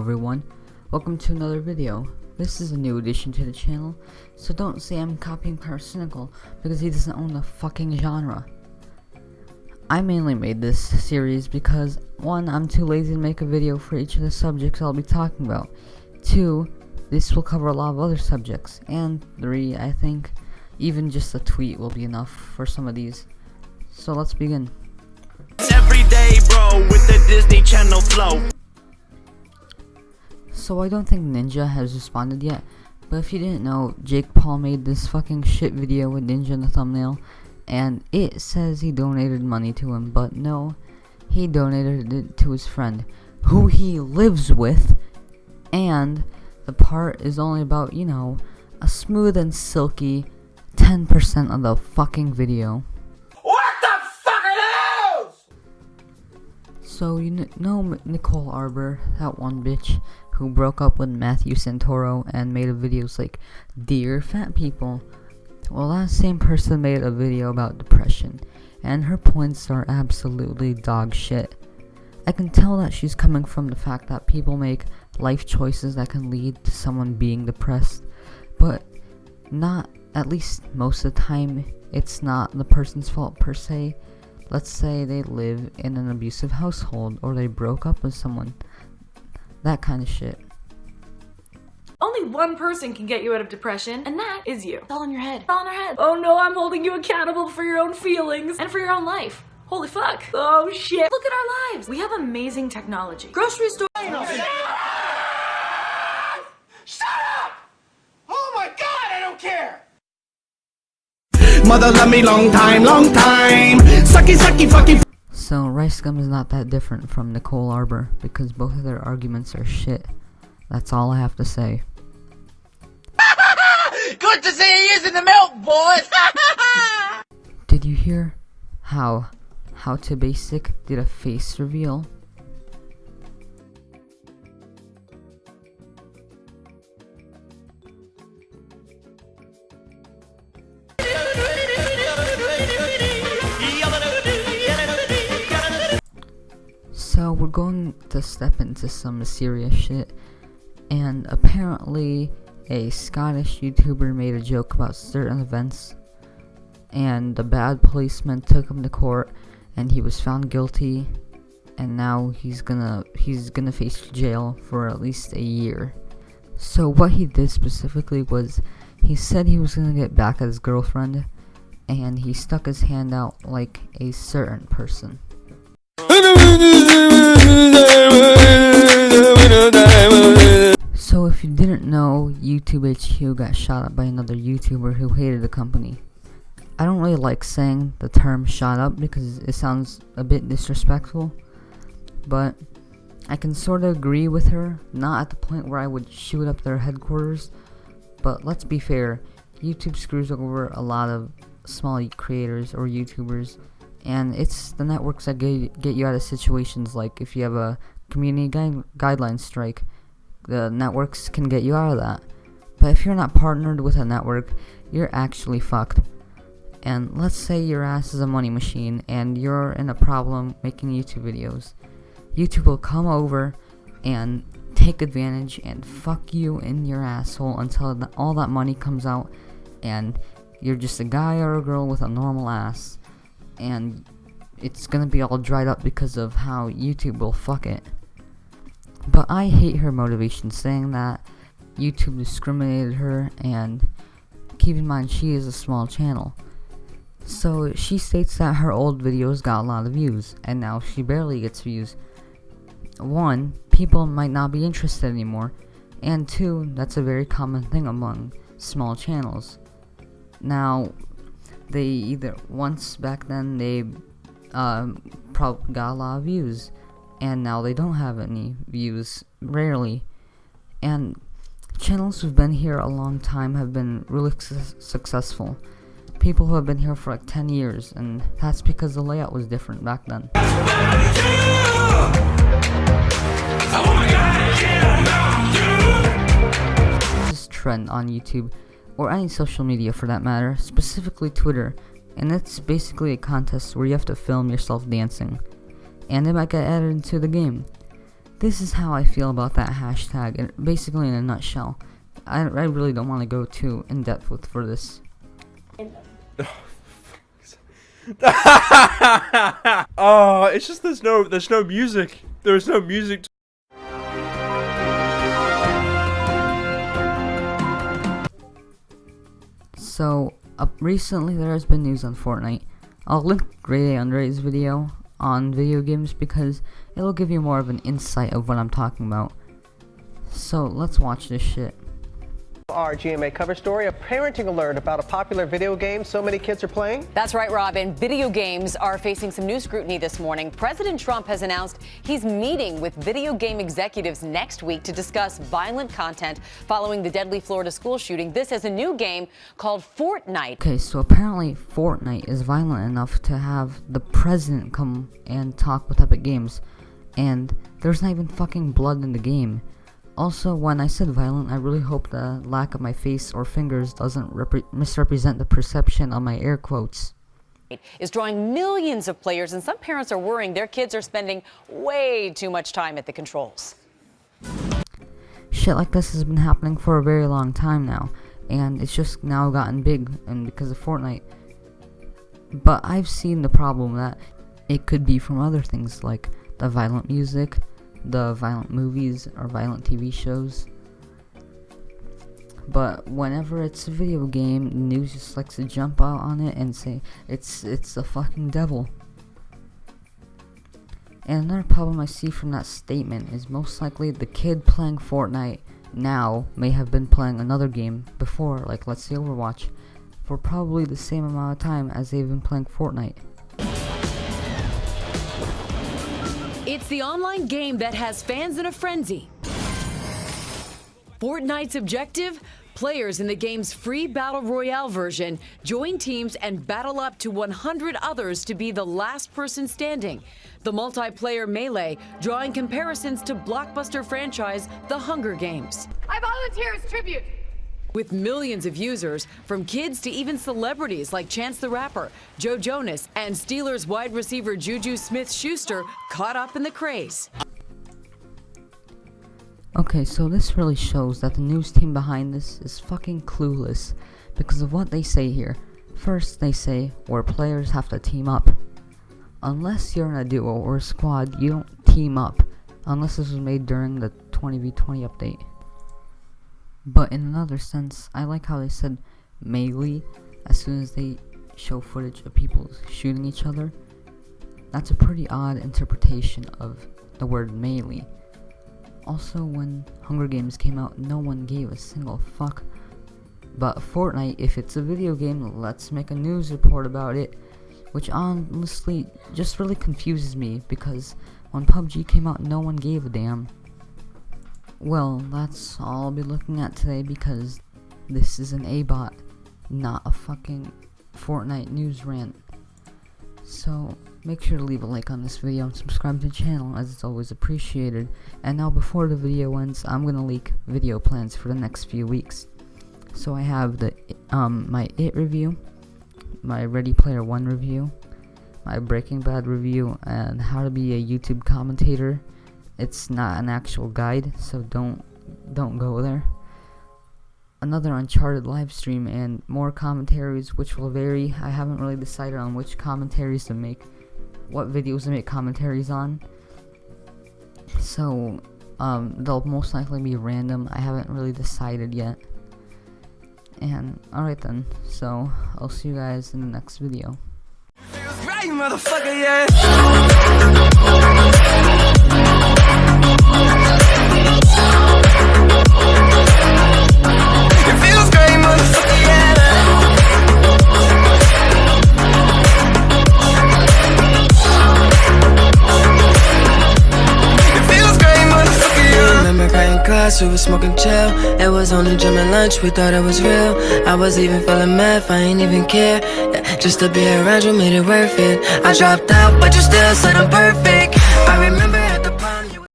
everyone, welcome to another video. This is a new addition to the channel, so don't say I'm copying Cynical because he doesn't own the fucking genre. I mainly made this series because 1. I'm too lazy to make a video for each of the subjects I'll be talking about. 2. This will cover a lot of other subjects. And 3. I think even just a tweet will be enough for some of these. So let's begin. Every day, bro, with the Disney Channel flow. So I don't think Ninja has responded yet, but if you didn't know, Jake Paul made this fucking shit video with Ninja in the thumbnail, and it says he donated money to him, but no, he donated it to his friend, who he lives with, and the part is only about, you know, a smooth and silky 10% of the fucking video. So you know Nicole Arbour, that one bitch who broke up with Matthew Santoro and made videos like Dear Fat People. Well, that same person made a video about depression, and her points are absolutely dog shit. I can tell that she's coming from the fact that people make life choices that can lead to someone being depressed, but not, at least most of the time, it's not the person's fault per se. Let's say they live in an abusive household, or they broke up with someone. That kind of shit. Only one person can get you out of depression, and that is you. It's all in your head. It's all in our head. Oh no, I'm holding you accountable for your own feelings and for your own life. Holy fuck. Oh shit. Look at our lives. We have amazing technology. Grocery store. Shut up! Oh my god, I don't care! Mother love me long time, sucky, sucky, fucky. So Ricegum is not that different from Nicole Arbour, because both of their arguments are shit. That's all I have to say. Good to see you using the milk, boys! Did you hear how to Basic did a face reveal? So we're going to step into some serious shit, and apparently a Scottish YouTuber made a joke about certain events, and the bad policeman took him to court, and he was found guilty, and now he's gonna face jail for at least a year. So what he did specifically was, he said he was gonna get back at his girlfriend, and he stuck his hand out like a certain person. So if you didn't know, YouTube HQ got shot up by another YouTuber who hated the company. I don't really like saying the term shot up because it sounds a bit disrespectful, but I can sort of agree with her, not at the point where I would shoot up their headquarters, but let's be fair, YouTube screws over a lot of small creators or YouTubers, and it's the networks that get you out of situations like if you have a community guideline strike. The networks can get you out of that. But if you're not partnered with a network, you're actually fucked. And let's say your ass is a money machine and you're in a problem making YouTube videos. YouTube will come over and take advantage and fuck you in your asshole until all that money comes out and you're just a guy or a girl with a normal ass. And it's gonna be all dried up because of how YouTube will fuck it. But I hate her motivation, saying that YouTube discriminated her, and keep in mind she is a small channel. So she states that her old videos got a lot of views, and now she barely gets views. 1, people might not be interested anymore, and 2, that's a very common thing among small channels. Now, they either, once back then, they probably got a lot of views, and now they don't have any views, rarely. And channels who've been here a long time have been really successful. People who have been here for like 10 years, and that's because the layout was different back then. This trend on YouTube, or any social media for that matter, specifically Twitter, and it's basically a contest where you have to film yourself dancing, and it might get added into the game. this is how I feel about that hashtag, and basically in a nutshell. I really don't want to go too in depth for this. Oh, it's just there's no music. There's no music. So, recently there has been news on Fortnite. I'll link Grade A Underrate's video on video games because it'll give you more of an insight of what I'm talking about. So, let's watch this shit. Our GMA cover story, a parenting alert about a popular video game so many kids are playing. That's right, Robin. Video games are facing some new scrutiny this morning. President Trump has announced he's meeting with video game executives next week to discuss violent content following the deadly Florida school shooting. This is a new game called Fortnite. Okay, so apparently Fortnite is violent enough to have the president come and talk with Epic Games, and there's not even fucking blood in the game. Also, when I said violent, I really hope the lack of my face or fingers doesn't misrepresent the perception of my air quotes. Is drawing millions of players, and some parents are worrying their kids are spending way too much time at the controls. Shit like this has been happening for a very long time now, and it's just now gotten big and because of Fortnite. But I've seen the problem that it could be from other things like the violent music, the violent movies or violent TV shows. But whenever it's a video game, the news just likes to jump out on it and say it's the fucking devil. And another problem I see from that statement is most likely the kid playing Fortnite now may have been playing another game before, like let's say Overwatch, for probably the same amount of time as they've been playing Fortnite. It's the online game that has fans in a frenzy. Fortnite's objective? Players in the game's free Battle Royale version join teams and battle up to 100 others to be the last person standing. The multiplayer melee drawing comparisons to blockbuster franchise The Hunger Games. I volunteer as tribute. With millions of users, from kids to even celebrities like Chance the Rapper, Joe Jonas, and Steelers wide receiver Juju Smith-Schuster caught up in the craze. Okay, so this really shows that the news team behind this is fucking clueless because of what they say here. First, they say where players have to team up. Unless you're in a duo or a squad, you don't team up, unless this was made during the 20v20 update. But in another sense, I like how they said melee as soon as they show footage of people shooting each other. That's a pretty odd interpretation of the word melee. Also, when Hunger Games came out, no one gave a single fuck. But Fortnite, if it's a video game, let's make a news report about it. Which honestly just really confuses me because when PUBG came out, no one gave a damn. Well, that's all I'll be looking at today because this is an Abot, not a fucking Fortnite news rant. So, make sure to leave a like on this video and subscribe to the channel as it's always appreciated. And now before the video ends, I'm gonna leak video plans for the next few weeks. So I have the my It review, my Ready Player One review, my Breaking Bad review, and how to be a YouTube commentator. It's not an actual guide, so don't go there. Another Uncharted live stream and more commentaries, which will vary. I haven't really decided on which commentaries to make, what videos to make commentaries on. So they'll most likely be random. I haven't really decided yet. And alright then, so I'll see you guys in the next video. Right, motherfucker, yeah. It feels great, motherfucker, yeah. It feels great, motherfucker, yeah. Remember right in class, we was smoking chill. It was only gym and lunch, we thought it was real. I was even feeling math, I ain't even care. Yeah, just to be around you made it worth it. I dropped out, but you still said I'm perfect. I remember